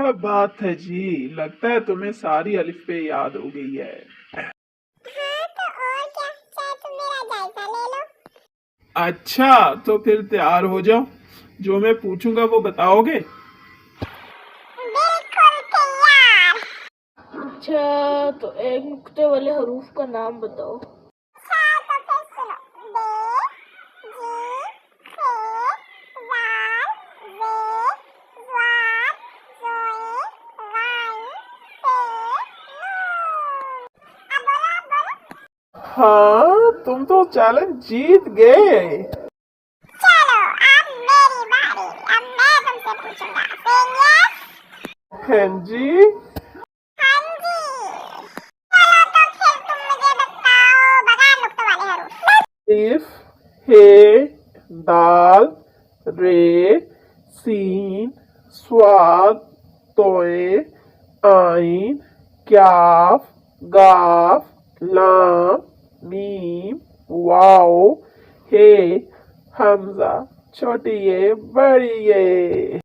क्या बात है जी, लगता है तुम्हें सारी अलिफ़बे याद हो गई है। हाँ तो और क्या, चाहे तुम मेरा जायजा ले लो। अच्छा, तो फिर तैयार हो जाओ, जो मैं पूछूंगा वो बताओगे? बिल्कुल तैयार। अच्छा, तो एक नुक्ते वाले हरूफ का नाम बताओ। अच्छा तो फिर सुनो, बे, जी, से, वाल, वे, ज्वार, जोए, वाई, पे, नून। अब बोलो, अब बोलो। हाँ, तुम तो चैलेंज जीत गए। चलो अब मेरी बारी, अब मैं तुमसे पूछूंगा। Saying yes? हाँ जी। हाँ जी। चलो तो फिर तुम मुझे बताओ बगैर नुक्तों वाले हरूफ। इफ, हे, दाल, रे, सीन, स्वाद, तोए, आइन, क्याफ, गाफ, लाम, मीम, वाओ, हे, हमजा, छोटी ये बड़ी ये।